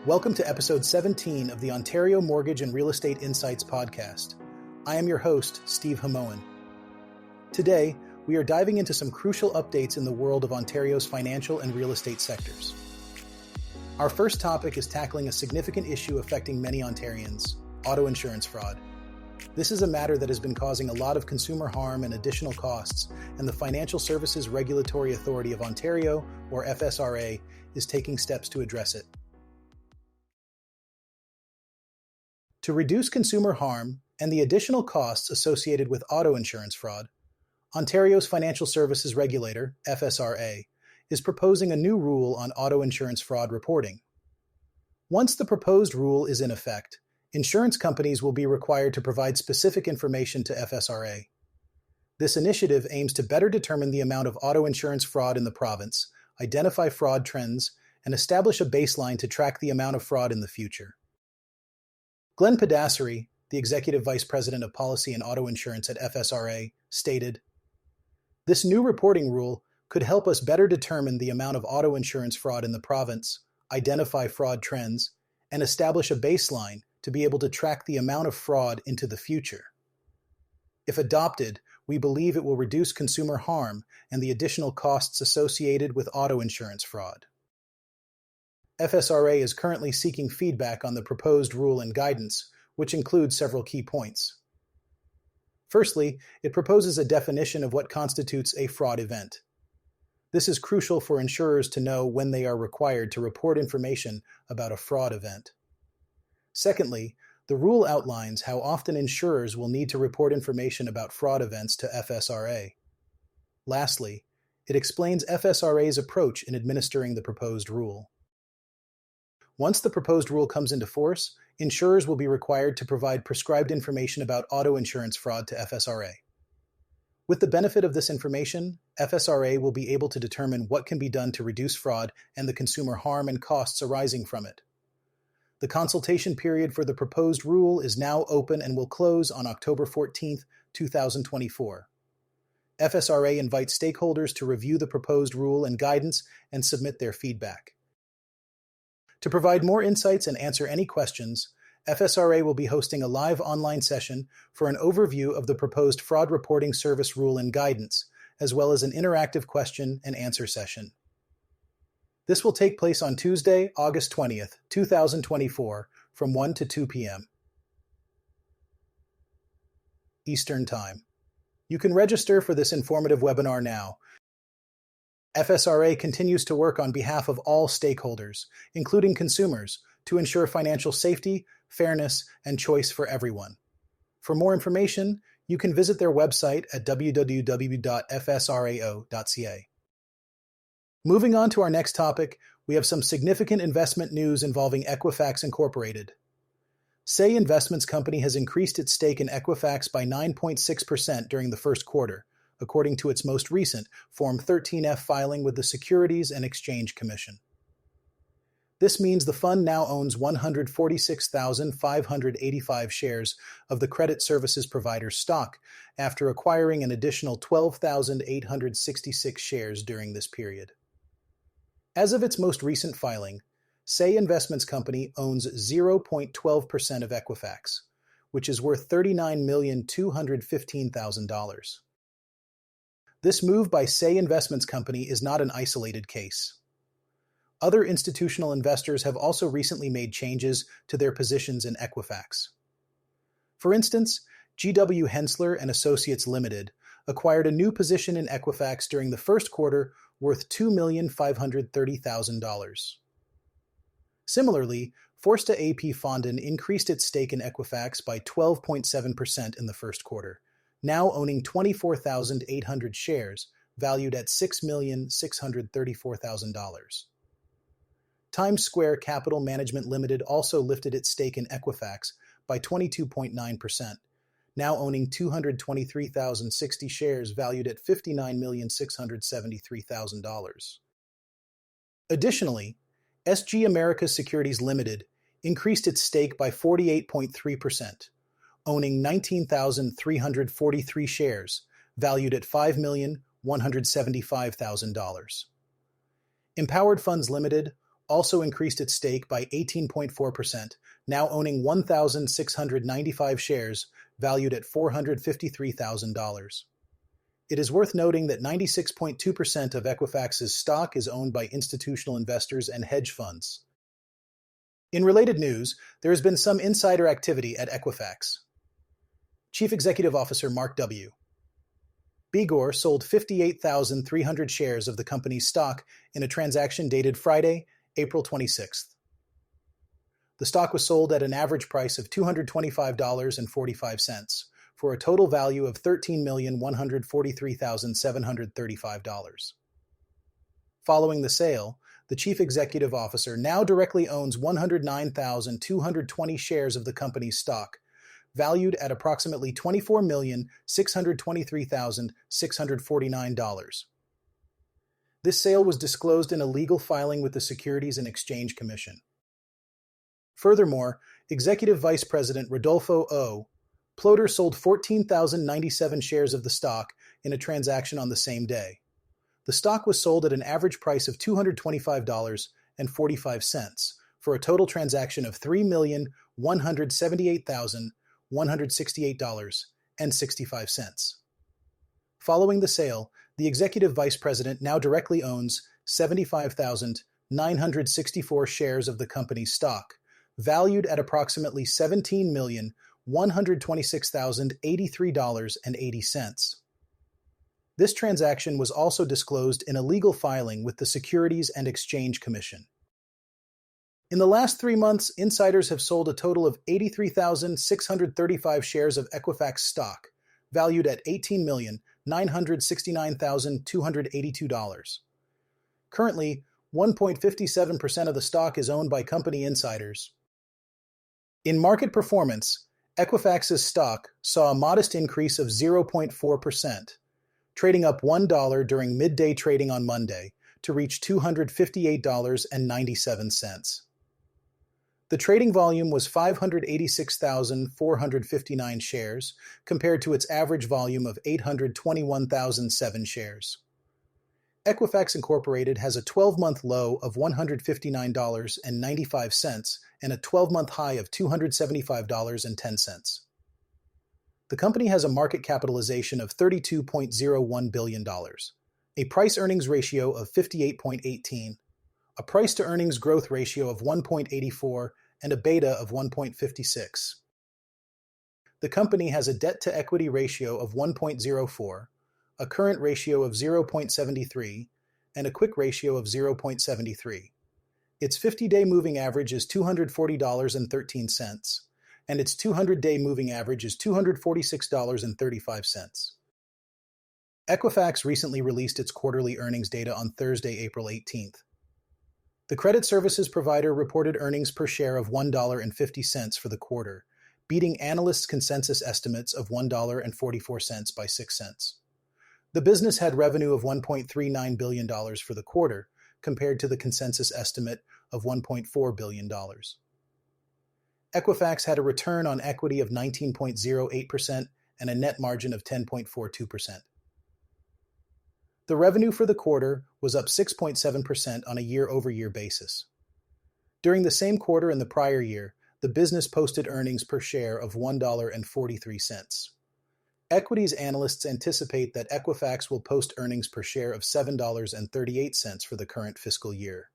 Welcome to episode 17 of the Ontario Mortgage and Real Estate Insights podcast. I am your host, Steve Hamoan. Today, we are diving into some crucial updates in the world of Ontario's financial and real estate sectors. Our first topic is tackling a significant issue affecting many Ontarians: auto insurance fraud. This is a matter that has been causing a lot of consumer harm and additional costs, and the Financial Services Regulatory Authority of Ontario, or FSRA, is taking steps to address it. To reduce consumer harm and the additional costs associated with auto insurance fraud, Ontario's Financial Services Regulator, FSRA, is proposing a new rule on auto insurance fraud reporting. Once the proposed rule is in effect, insurance companies will be required to provide specific information to FSRA. This initiative aims to better determine the amount of auto insurance fraud in the province, identify fraud trends, and establish a baseline to track the amount of fraud in the future. Glenn Pedassery, the Executive Vice President of Policy and Auto Insurance at FSRA, stated, "This new reporting rule could help us better determine the amount of auto insurance fraud in the province, identify fraud trends, and establish a baseline to be able to track the amount of fraud into the future. If adopted, we believe it will reduce consumer harm and the additional costs associated with auto insurance fraud." FSRA is currently seeking feedback on the proposed rule and guidance, which includes several key points. Firstly, it proposes a definition of what constitutes a fraud event. This is crucial for insurers to know when they are required to report information about a fraud event. Secondly, the rule outlines how often insurers will need to report information about fraud events to FSRA. Lastly, it explains FSRA's approach in administering the proposed rule. Once the proposed rule comes into force, insurers will be required to provide prescribed information about auto insurance fraud to FSRA. With the benefit of this information, FSRA will be able to determine what can be done to reduce fraud and the consumer harm and costs arising from it. The consultation period for the proposed rule is now open and will close on October 14, 2024. FSRA invites stakeholders to review the proposed rule and guidance and submit their feedback. To provide more insights and answer any questions, FSRA will be hosting a live online session for an overview of the proposed fraud reporting service rule and guidance, as well as an interactive question and answer session. This will take place on Tuesday, August 20th, 2024, from 1 to 2 p.m. Eastern Time. You can register for this informative webinar now. FSRA continues to work on behalf of all stakeholders, including consumers, to ensure financial safety, fairness, and choice for everyone. For more information, you can visit their website at www.fsrao.ca. Moving on to our next topic, we have some significant investment news involving Equifax Incorporated. Say Investments Company has increased its stake in Equifax by 9.6% during the first quarter, according to its most recent Form 13F filing with the Securities and Exchange Commission. This means the fund now owns 146,585 shares of the credit services provider's stock, after acquiring an additional 12,866 shares during this period. As of its most recent filing, Say Investments Company owns 0.12% of Equifax, which is worth $39,215,000. This move by Say Investments Company is not an isolated case. Other institutional investors have also recently made changes to their positions in Equifax. For instance, G.W. Hensler and Associates Limited acquired a new position in Equifax during the first quarter worth $2,530,000. Similarly, Forsta AP Fondon increased its stake in Equifax by 12.7% in the first quarter, now owning 24,800 shares, valued at $6,634,000. Times Square Capital Management Limited also lifted its stake in Equifax by 22.9%, now owning 223,060 shares valued at $59,673,000. Additionally, SG America Securities Limited increased its stake by 48.3%, owning 19,343 shares, valued at $5,175,000. Empowered Funds Limited also increased its stake by 18.4%, now owning 1,695 shares valued at $453,000. It is worth noting that 96.2% of Equifax's stock is owned by institutional investors and hedge funds. In related news, there has been some insider activity at Equifax. Chief Executive Officer Mark W. Begor sold 58,300 shares of the company's stock in a transaction dated Friday, April 26th. The stock was sold at an average price of $225.45 for a total value of $13,143,735. Following the sale, the chief executive officer now directly owns 109,220 shares of the company's stock, valued at approximately $24,623,649. This sale was disclosed in a legal filing with the Securities and Exchange Commission. Furthermore, Executive Vice President Rodolfo O. Ploder sold 14,097 shares of the stock in a transaction on the same day. The stock was sold at an average price of $225.45 for a total transaction of $3,178,168.65. Following the sale, the executive vice president now directly owns 75,964 shares of the company's stock, valued at approximately $17,126,083.80. This transaction was also disclosed in a legal filing with the Securities and Exchange Commission. In the last 3 months, insiders have sold a total of 83,635 shares of Equifax stock, valued at $18,969,282. Currently, 1.57% of the stock is owned by company insiders. In market performance, Equifax's stock saw a modest increase of 0.4%, trading up $1 during midday trading on Monday to reach $258.97. The trading volume was 586,459 shares, compared to its average volume of 821,007 shares. Equifax Incorporated has a 12-month low of $159.95 and a 12-month high of $275.10. The company has a market capitalization of $32.01 billion, a price-earnings ratio of 58.18, a price-to-earnings growth ratio of 1.84, and a beta of 1.56. The company has a debt-to-equity ratio of 1.04, a current ratio of 0.73, and a quick ratio of 0.73. Its 50-day moving average is $240.13, and its 200-day moving average is $246.35. Equifax recently released its quarterly earnings data on Thursday, April 18th. The credit services provider reported earnings per share of $1.50 for the quarter, beating analysts' consensus estimates of $1.44 by 6 cents. The business had revenue of $1.39 billion for the quarter, compared to the consensus estimate of $1.4 billion. Equifax had a return on equity of 19.08% and a net margin of 10.42%. The revenue for the quarter was up 6.7% on a year-over-year basis. During the same quarter in the prior year, the business posted earnings per share of $1.43. Equities analysts anticipate that Equifax will post earnings per share of $7.38 for the current fiscal year.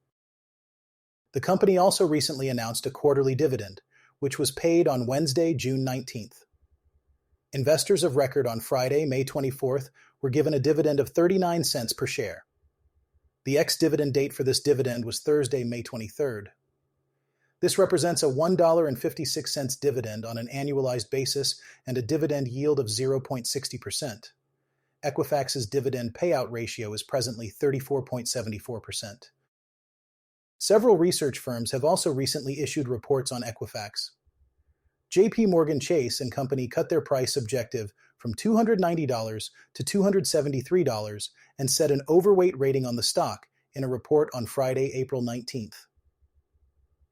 The company also recently announced a quarterly dividend, which was paid on Wednesday, June 19th. Investors of record on Friday, May 24th, were given a dividend of 39 cents per share. The ex-dividend date for this dividend was Thursday, May 23rd. This represents a $1.56 dividend on an annualized basis and a dividend yield of 0.60%. Equifax's dividend payout ratio is presently 34.74%. Several research firms have also recently issued reports on Equifax. J.P. Morgan Chase and Company cut their price objective from $290 to $273 and set an overweight rating on the stock in a report on Friday, April 19th.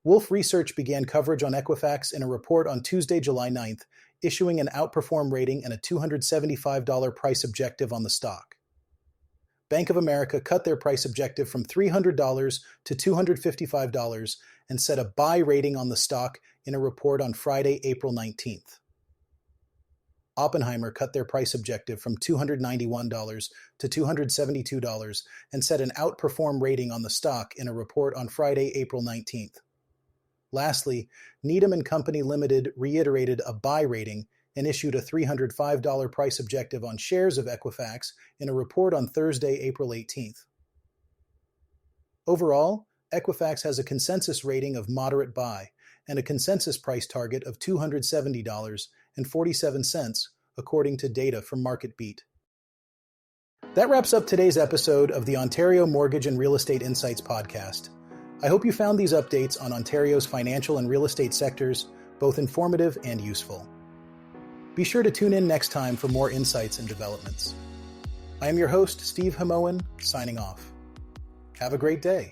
Wolfe Research began coverage on Equifax in a report on Tuesday, July 9th, issuing an outperform rating and a $275 price objective on the stock. Bank of America cut their price objective from $300 to $255 and set a buy rating on the stock in a report on Friday, April 19th. Oppenheimer cut their price objective from $291 to $272 and set an outperform rating on the stock in a report on Friday, April 19th. Lastly, Needham & Company Limited reiterated a buy rating and issued a $305 price objective on shares of Equifax in a report on Thursday, April 18th. Overall, Equifax has a consensus rating of moderate buy and a consensus price target of $270.47, according to data from MarketBeat. That wraps up today's episode of the Ontario Mortgage and Real Estate Insights podcast. I hope you found these updates on Ontario's financial and real estate sectors both informative and useful. Be sure to tune in next time for more insights and developments. I am your host, Steve Hamoen, signing off. Have a great day.